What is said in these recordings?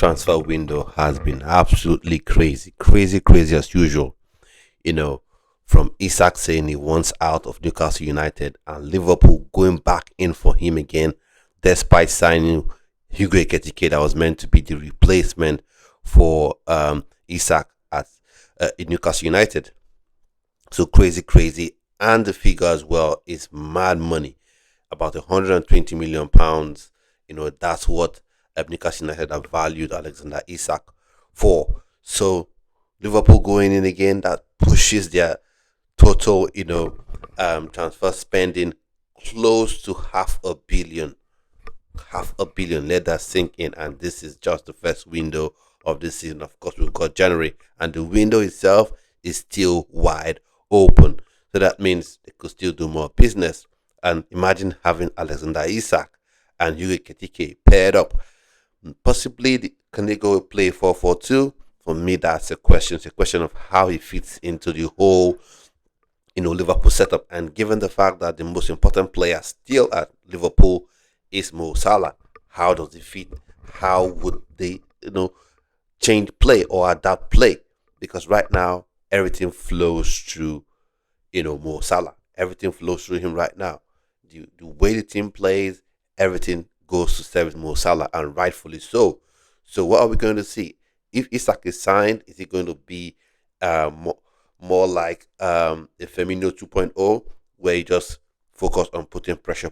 transfer window has been absolutely crazy, crazy, crazy as usual. You know, from Isak saying he wants out of Newcastle United and Liverpool going back in for him again, despite signing Hugo Ekitike that was meant to be the replacement for Isak at Newcastle United. So crazy, crazy, and the figure as well is mad money, about 120 million pounds. That's what Newcastle United have valued Alexander Isak for. So Liverpool going in again, that pushes their total, transfer spending close to half a billion. Let that sink in. And this is just the first window of this season. Of course, we've got January, and the window itself is still wide open. So that means they could still do more business. And imagine having Alexander Isak and Hugo Ekitike paired up. Possibly, can they go play 4-4-2? For me, that's a question. It's a question of how he fits into the whole, Liverpool setup. And given the fact that the most important player still at Liverpool is Mo Salah, how does he fit? How would they, change play or adapt play? Because right now, everything flows through, Mo Salah. Everything flows through him right now. The way the team plays, everything goes to service Mo Salah, and rightfully so. So what are we going to see? If Isak is signed, is he going to be more like a Firmino 2.0, where he just focus on putting pressure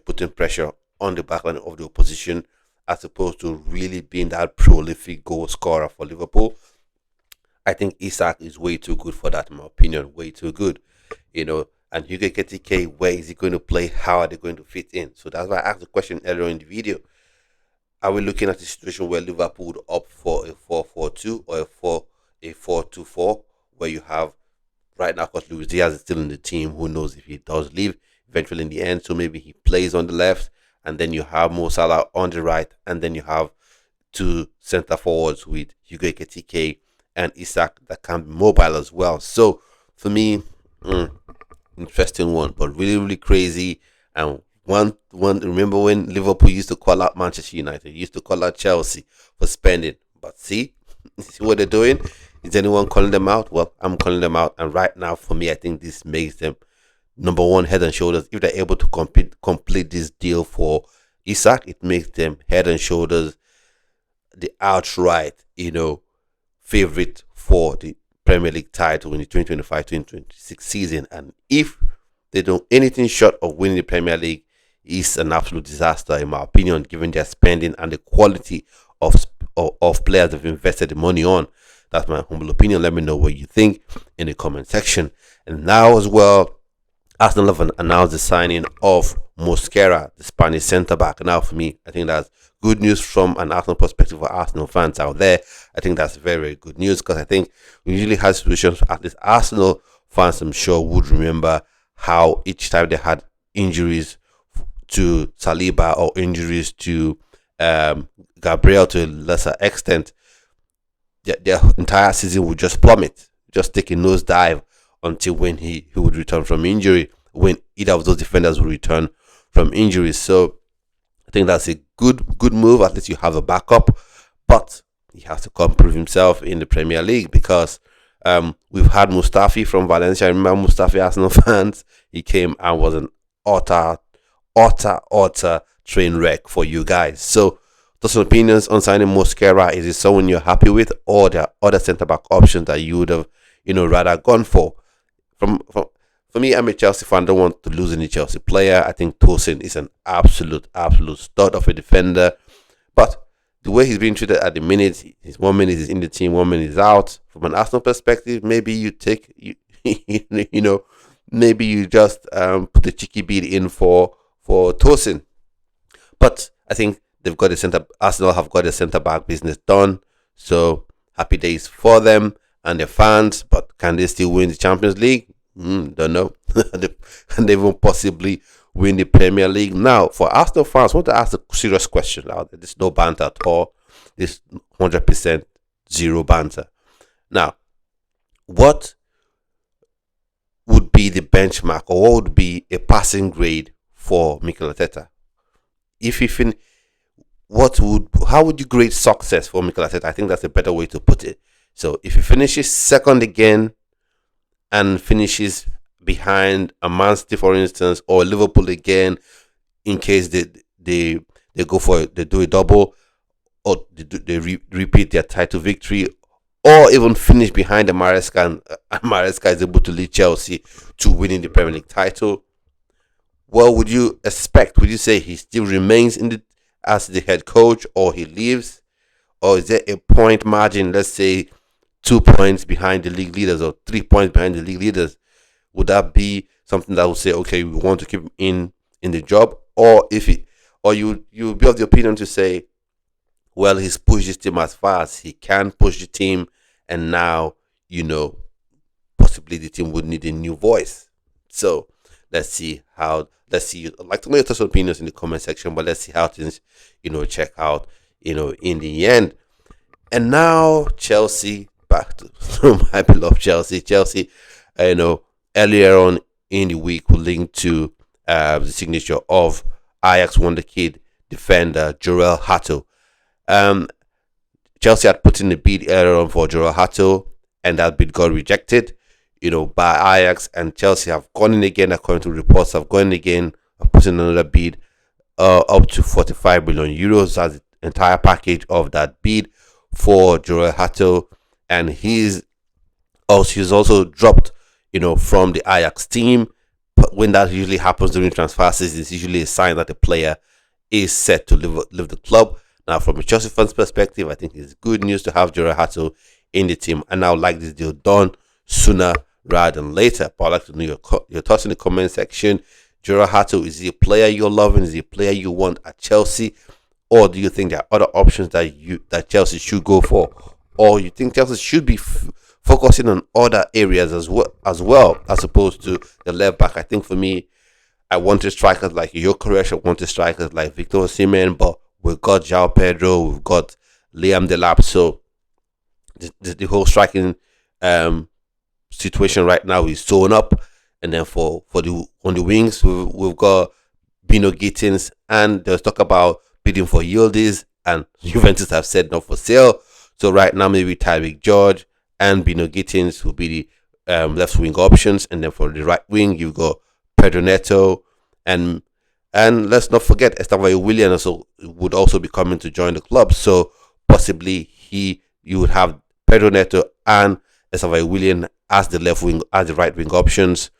on the backline of the opposition, as opposed to really being that prolific goal scorer for Liverpool? I think Isak is way too good for that, in my opinion. Way too good, And Hugo Ekitike, where is he going to play? How are they going to fit in? So that's why I asked the question earlier in the video. Are we looking at a situation where Liverpool would opt for a 4-4-2 or a 4-2-4, where you have right now, because Luis Diaz is still in the team. Who knows if he does leave eventually in the end? So maybe he plays on the left, and then you have Mo Salah on the right, and then you have two centre forwards with Hugo Ekitike and Isak that can be mobile as well. So for me, interesting one, but really, really crazy. And one, remember when Liverpool used to call out Manchester United, used to call out Chelsea for spending, but see what they're doing. Is anyone calling them out? Well, I'm calling them out, and right now, for me, I think this makes them number one, head and shoulders. If they're able to complete this deal for Isak, it makes them head and shoulders the outright, favorite for the Premier League title in the 2025-2026 season. And if they do anything short of winning the Premier League, it's an absolute disaster, in my opinion, given their spending and the quality of players they've invested the money on. That's my humble opinion. Let me know what you think in the comment section. And now as well, Arsenal have announced the signing of Mosquera, the Spanish centre-back. Now for me, I think that's good news from an Arsenal perspective for Arsenal fans out there. I think that's very, very good news, because I think we usually have situations, at least Arsenal fans I'm sure would remember, how each time they had injuries to Saliba or injuries to Gabriel to a lesser extent, their entire season would just plummet, just take a nosedive until when he would return from injury, when either of those defenders will return from injury. So I think that's a good move. At least you have a backup, but he has to come prove himself in the Premier League, because we've had Mustafi from Valencia. I remember Mustafi, Arsenal fans. He came and was an utter train wreck for you guys. So those opinions on signing Mosquera. Is it someone you're happy with, or there are other centre back options that you would have rather gone for? For me, I'm a Chelsea fan. I don't want to lose any Chelsea player. I think Tosin is an absolute stud of a defender. But the way he's being treated at the minute, his 1 minute is in the team, 1 minute is out. From an Arsenal perspective, maybe you maybe you just put the cheeky bid in for Tosin. But I think Arsenal have got the centre back business done. So happy days for them and their fans. But can they still win the Champions League? Don't know. Can they even possibly win the Premier League? Now, for Arsenal fans, I want to ask a serious question out there. There's no banter at all. There's 100% zero banter. Now, what would be the benchmark, or what would be a passing grade for Mikel Arteta? If he how would you grade success for Mikel Arteta? I think that's a better way to put it. So if he finishes second again and finishes behind a Man City, for instance, or Liverpool again, in case they go for it, they do a double, or they repeat their title victory, or even finish behind the Maresca, and Maresca is able to lead Chelsea to winning the Premier League title. What would you expect? Would you say he still remains in the as the head coach, or he leaves, or is there a point margin? Let's say 2 points behind the league leaders, or 3 points behind the league leaders. Would that be something that would say, okay, we want to keep him in the job, or if he, or you be of the opinion to say, well, he's pushed his team as far as he can push the team, and now possibly the team would need a new voice. So let's see how. Let's see. I'd like to know your thoughts and opinions in the comment section, but let's see how things check out in the end. And now Chelsea, back to my beloved Chelsea. Chelsea, earlier on in the week, we linked to the signature of Ajax wonderkid defender Jorrel Hato. Chelsea had put in a bid earlier on for Jorrel Hato, and that bid got rejected, by Ajax, and Chelsea have gone in again, according to reports, have gone in again, put in another bid, up to 45 million euros as the entire package of that bid for Jorrel Hato, and he's also dropped, from the Ajax team. But when that usually happens during transfer season, it's usually a sign that the player is set to leave the club. Now, from a Chelsea fan's perspective, I think it's good news to have Jorrel Hato in the team, and I would like this deal done sooner rather than later. But I'd like to know your thoughts in the comment section. Jorrel Hato, is he a player you're loving? Is he a player you want at Chelsea? Or do you think there are other options that Chelsea should go for? Or you think Chelsea should be focusing on other areas as well as opposed to the left back? I think for me, I wanted strikers like Gyökeres, I wanted strikers like Victor Osimhen, but we've got João Pedro, we've got Liam Delap, so the whole striking situation right now is sewn up. And then on the wings, we've got Bino Gittins, and there's talk about bidding for Yildiz, and Juventus have said not for sale. So right now, maybe Tyreek George and Bino Gittins will be the left wing options, and then for the right wing, you've got Pedro Neto, and let's not forget Estevao Willian would also be coming to join the club. So possibly you would have Pedro Neto and Estevao Willian as the left wing, as the right wing options.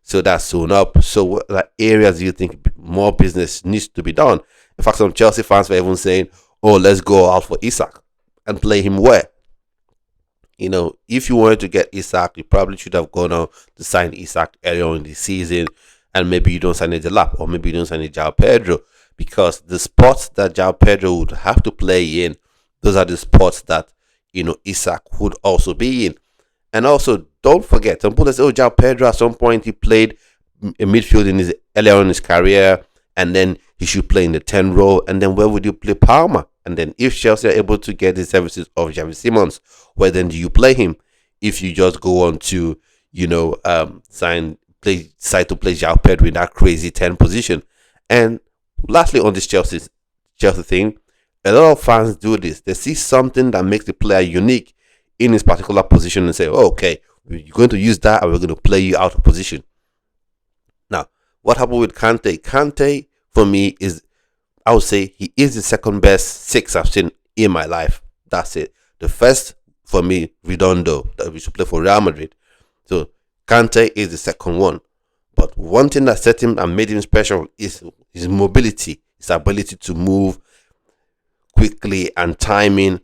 So that's sewn up. So what areas do you think more business needs to be done? In fact, some Chelsea fans were even saying, "Oh, let's go out for Isak and play him where?" If you wanted to get Isak, you probably should have gone on to sign Isak earlier in the season, and maybe you don't sign a Delap, or maybe you don't sign a João Pedro, because the spots that João Pedro would have to play in, those are the spots that Isak would also be in. And also, don't forget, some people say, "Oh, João Pedro, at some point he played a midfield earlier in his career, and then he should play in the 10 role, and then where would you play Palmer? And then if Chelsea are able to get the services of Xavi Simons, where then do you play him? If you just go on to, decide to play João Pedro in that crazy 10 position." And lastly, on this Chelsea thing, a lot of fans do this. They see something that makes the player unique in his particular position and say, "Oh, okay, we're going to use that, and we're going to play you out of position." Now, what happened with Kante? Kante, for me, I would say he is the second best 6 I've seen in my life. That's it. The first, for me, Redondo, that we should play for Real Madrid. So Kante is the second one. But one thing that set him and made him special is his mobility, his ability to move quickly, and timing,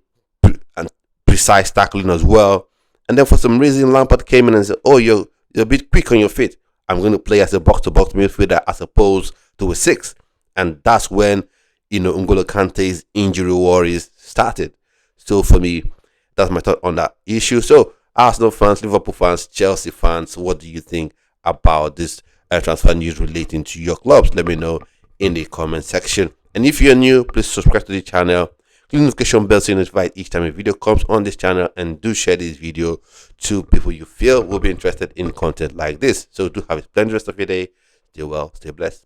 and precise tackling as well. And then for some reason, Lampard came in and said, "Oh, you're a bit quick on your feet. I'm going to play as a box-to-box midfielder as opposed to a 6. And that's when, N'Golo Kante's injury worries started. So for me, that's my thought on that issue. So Arsenal fans, Liverpool fans, Chelsea fans, what do you think about this transfer news relating to your clubs? Let me know in the comment section. And if you're new, please subscribe to the channel. Click the notification bell so you're notified each time a video comes on this channel, and do share this video to people you feel will be interested in content like this. So do have a splendid rest of your day. Stay well, stay blessed.